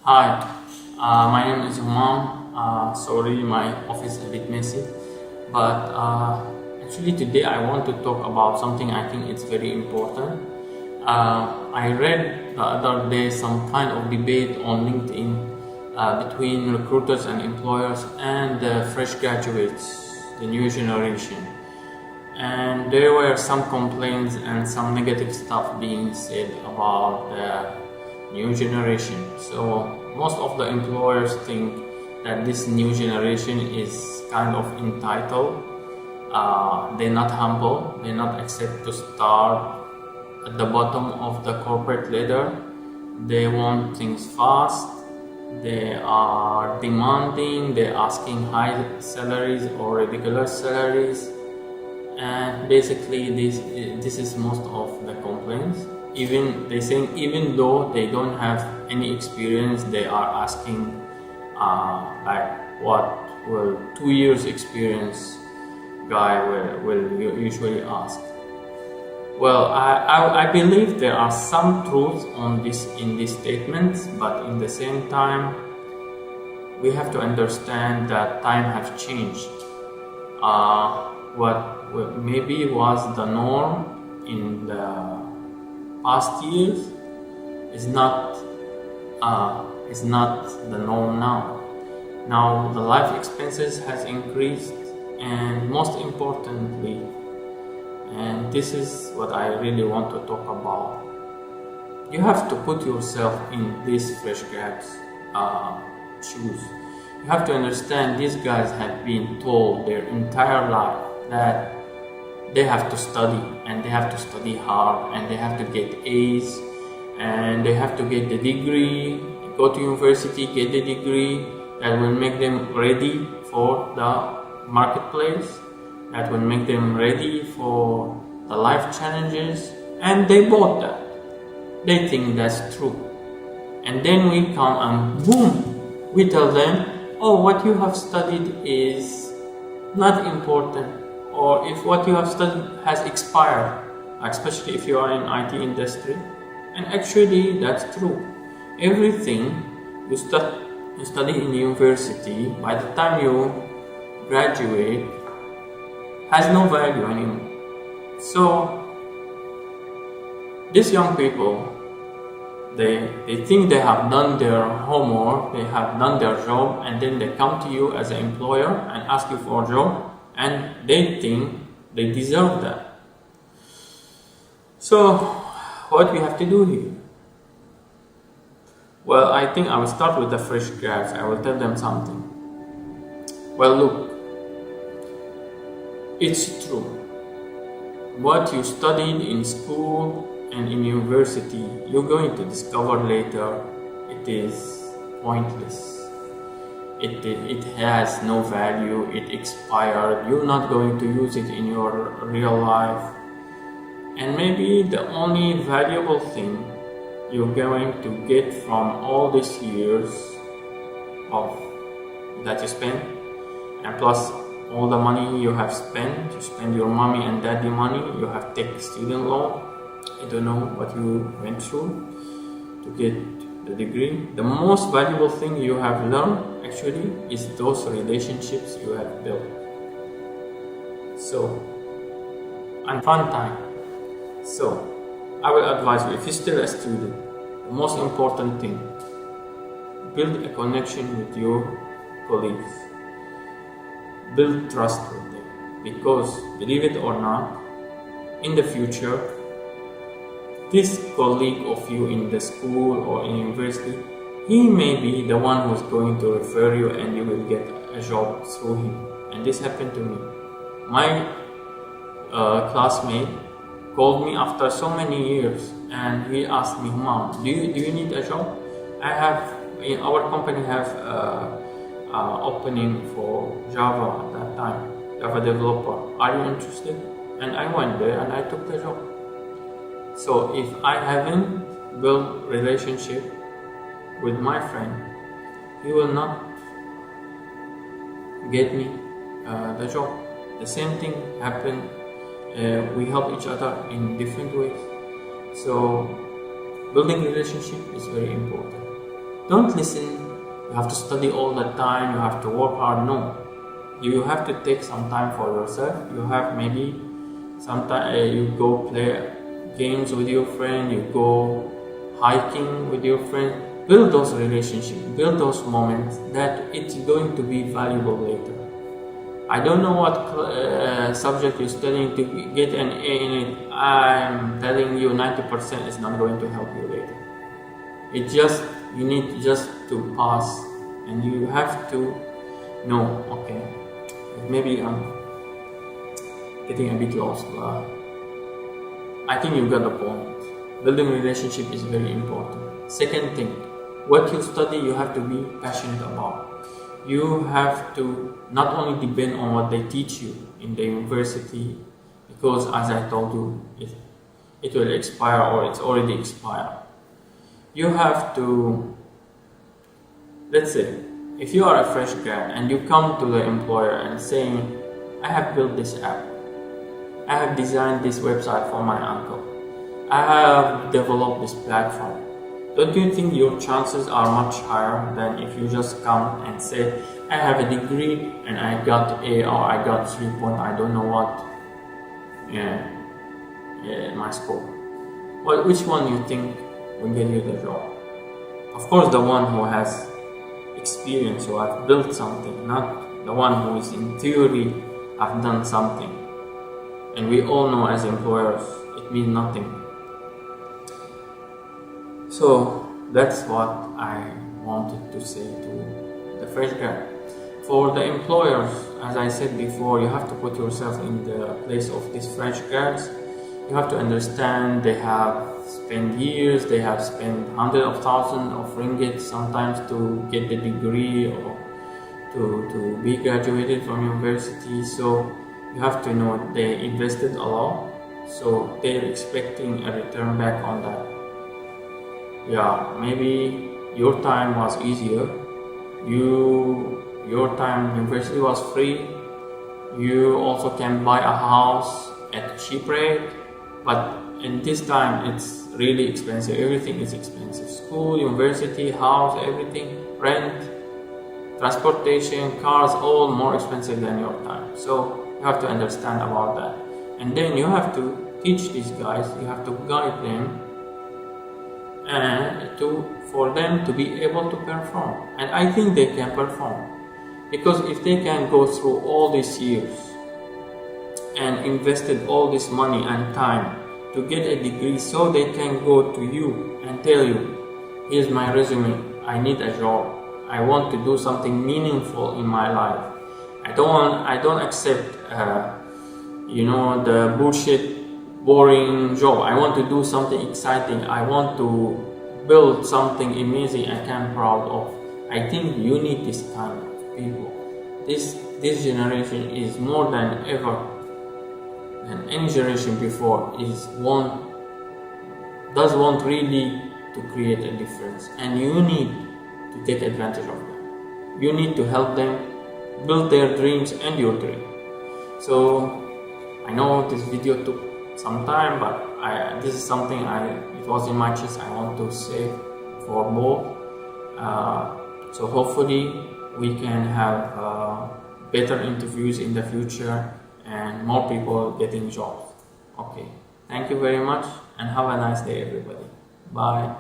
Hi, my name is Umam. Sorry, my office is a bit messy, but actually today I want to talk about something I think it's very important. I read the other day some kind of debate on LinkedIn between recruiters and employers and the fresh graduates, the new generation. And there were some complaints and some negative stuff being said about the new generation. So most of the employers think that this new generation is kind of entitled. They're not humble. They're not accept to start at the bottom of the corporate ladder. They want things fast. They are demanding. They're asking high salaries or ridiculous salaries, and basically this is most of the complaints. Even they saying even though they don't have any experience, they are asking like what will 2 years experience guy will usually ask. Well, I believe there are some truth on this in these statements, but in the same time we have to understand that time has changed. What maybe was the norm in the past years is not the norm now. Now the life expenses has increased, and most importantly, and this is what I really want to talk about, you have to put yourself in these fresh grads shoes. You have to understand these guys have been told their entire life that they have to study, and they have to study hard, and they have to get A's, and they have to get the degree, go to university, get the degree that will make them ready for the marketplace, that will make them ready for the life challenges, and they bought that. They think that's true. And then we come and boom, we tell them, oh, what you have studied is not important, or if what you have studied has expired, especially if you are in IT industry. And actually that's true. Everything you study in university, by the time you graduate, has no value anymore. So these young people, they think they have done their homework, they have done their job, and then they come to you as an employer and ask you for a job, and they think they deserve that. So what we have to do here? Well, I think I will start with the fresh grads. I will tell them something. Well, look, it's true. What you studied in school and in university, you're going to discover later it is pointless. It has no value, it expired, you're not going to use it in your real life. And maybe the only valuable thing you're going to get from all these years of that you spent, and plus all the money you have spent, you spend your mommy and daddy money, you have taken student loan, I don't know what you went through to get the degree. The most valuable thing you have learned actually is those relationships you have built. So, and fun time. So, I will advise you, if you're still a student, the most important thing, build a connection with your colleagues. Build trust with them, because believe it or not, in the future, this colleague of you in the school or in university, he may be the one who's going to refer you and you will get a job through him. And this happened to me. My classmate called me after so many years, and he asked me, Mom, do you need a job? I have, in our company have opening for Java at that time, Java developer. Are you interested? And I went there and I took the job. So if I haven't built relationship with my friend, he will not get me the job. The same thing happened. We help each other in different ways. So building relationship is very important. Don't listen, you have to study all the time, you have to work hard. No. You have to take some time for yourself. You have maybe sometime you go play games with your friend, you go hiking with your friend. Build those relationships, build those moments that it's going to be valuable later. I don't know what subject you're studying to get an A in it. I'm telling you 90% is not going to help you later. You need just to pass, and you have to know, okay, maybe I'm getting a bit lost, but I think you got the point. Building relationship is very important. Second thing, what you study you have to be passionate about. You have to not only depend on what they teach you in the university, because as I told you, it will expire or it's already expired. You have to, let's say, if you are a fresh grad and you come to the employer and saying, I have built this app, I have designed this website for my uncle, I have developed this platform, don't you think your chances are much higher than if you just come and say, I have a degree and I got A or I got 3 point, I don't know what, my score. Well, which one you think will get you the job? Of course, the one who has experience, who have built something, not the one who is in theory have done something. And we all know as employers, it means nothing. So that's what I wanted to say to the fresh grad. For the employers, as I said before, you have to put yourself in the place of these fresh grads. You have to understand they have spent years, they have spent hundreds of thousands of ringgit sometimes to get the degree or to be graduated from university. So you have to know they invested a lot, so they're expecting a return back on that. Yeah, maybe your time was easier. Your time university was free. You also can buy a house at a cheap rate, but in this time it's really expensive. Everything is expensive. School, university, house, everything, rent, transportation, cars, all more expensive than your time. So you have to understand about that. And then you have to teach these guys, you have to guide them and for them to be able to perform. And I think they can perform, because if they can go through all these years and invested all this money and time to get a degree, so they can go to you and tell you, here's my resume, I need a job, I want to do something meaningful in my life. I don't accept the bullshit boring job. I want to do something exciting. I want to build something amazing I can proud of. I think you need this kind of people. This generation is more than ever, than any generation before, does want really to create a difference, and you need to take advantage of them. You need to help them build their dreams and your dream. So I know this video took some time, but this is something it was in my chest. I want to say for both. So hopefully we can have better interviews in the future and more people getting jobs. Okay, thank you very much and have a nice day, everybody. Bye.